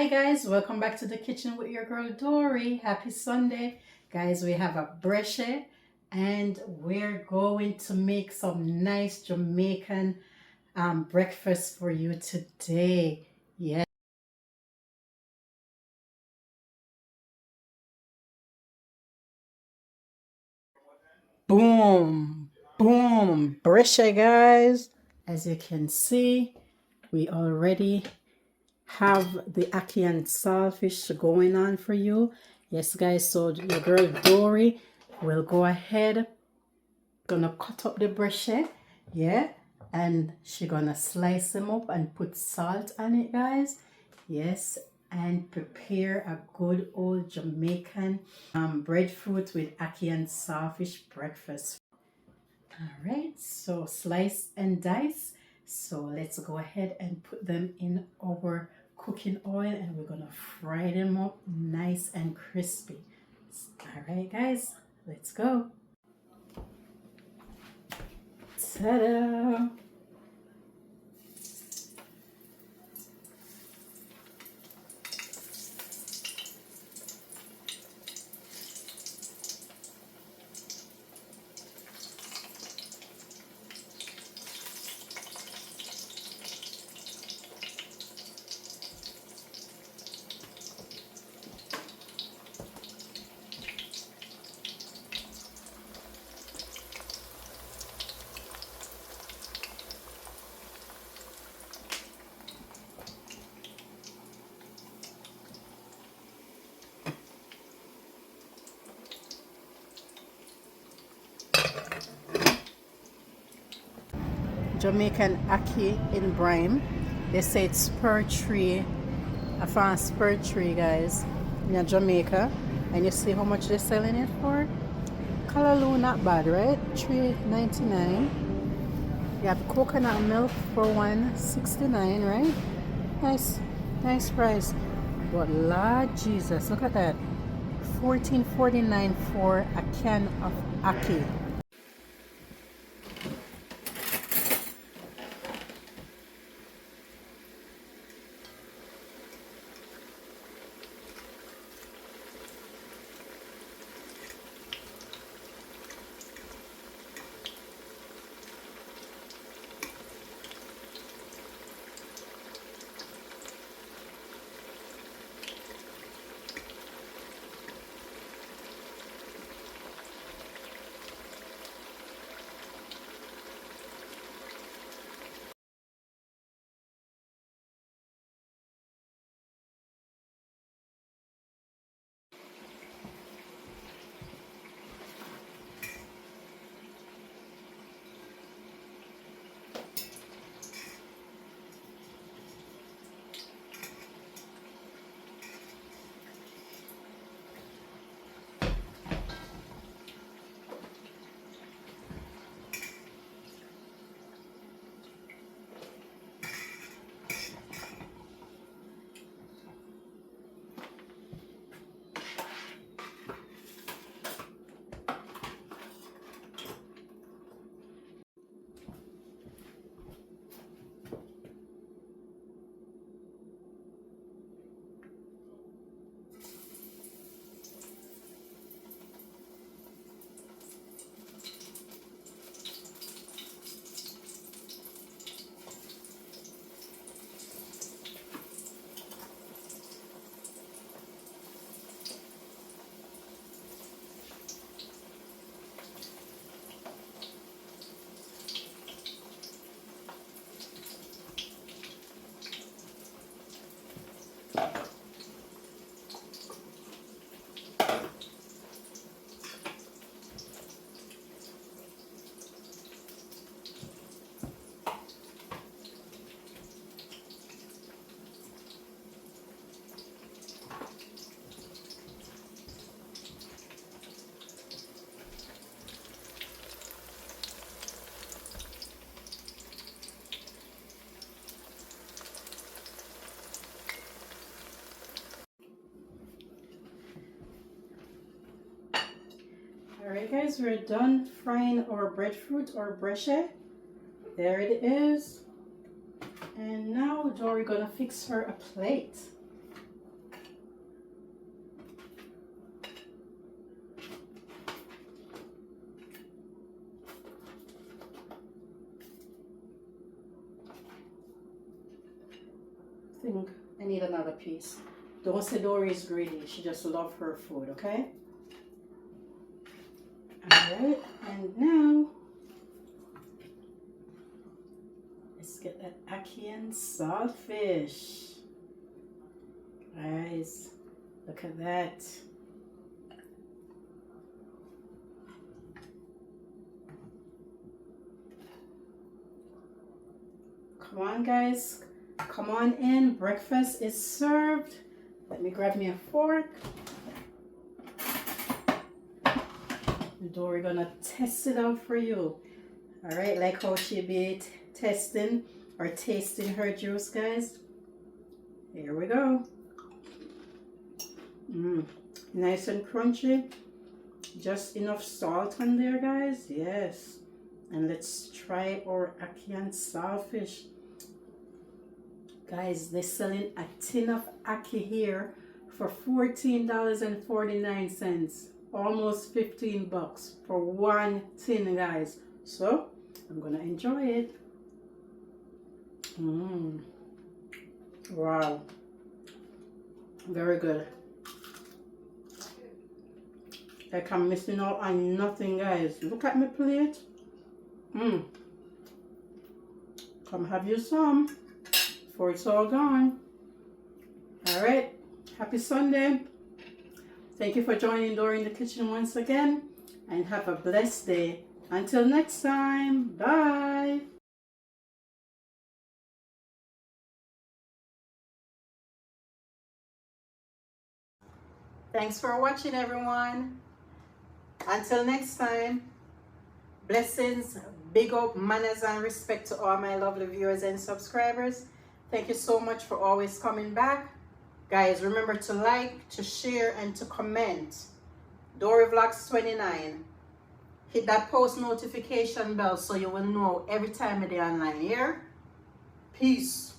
Hi guys, welcome back to the kitchen with your girl Dory. Happy Sunday. Guys, we have a brochet and we're going to make some nice Jamaican breakfast for you today. Yeah. Boom, boom, brochet guys. As you can see, we already have the Ackee Salfish going on for you. Yes guys, so your girl Dory will go ahead, gonna cut up the brochet, yeah, and she gonna slice them up and put salt on it guys. Yes, and prepare a good old Jamaican breadfruit with Ackee and Salfish breakfast. All right, so slice and dice. So let's go ahead and put them in our cooking oil and we're gonna fry them up nice and crispy. All right guys, let's go. Ta-da! Jamaican ackee in brine. They say it's per tree, a fast per tree, guys, in Jamaica. And you see how much they're selling it for? Callaloo, not bad, right? $3.99. You have coconut milk for $1.69, right? Nice, nice price. But Lord Jesus, look at that. $14.49 for a can of ackee. Alright guys, we're done frying our breadfruit or brochet. There it is. And now Dory gonna fix her a plate. think I need another piece. Don't say Dory is greedy. She just loves her food, okay? Alright, and now let's get that Ackee Salfish. Guys, look at that. Come on, guys. Come on in. Breakfast is served. Let me grab me a fork. We're gonna test it out for you. All right, like how she be testing or tasting her juice, guys. Here we go. Nice and crunchy. Just enough salt on there, guys. Yes. And let's try our Ackee Salfish. Guys, they're selling a tin of ackee here for $14.49. Almost 15 bucks for one tin, guys. So I'm gonna enjoy it. Wow, very good. Like I'm missing out on nothing, guys. Look at my plate. Come have you some before it's all gone. All right, happy Sunday. Thank you for joining Dory in the kitchen once again, and have a blessed day. Until next time, bye. Thanks for watching, everyone. Until next time, blessings, big up, manners, and respect to all my lovely viewers and subscribers. Thank you so much for always coming back. Guys, remember to like, to share, and to comment. Dory Vlogs 29. Hit that post notification bell so you will know every time I do online here. Peace.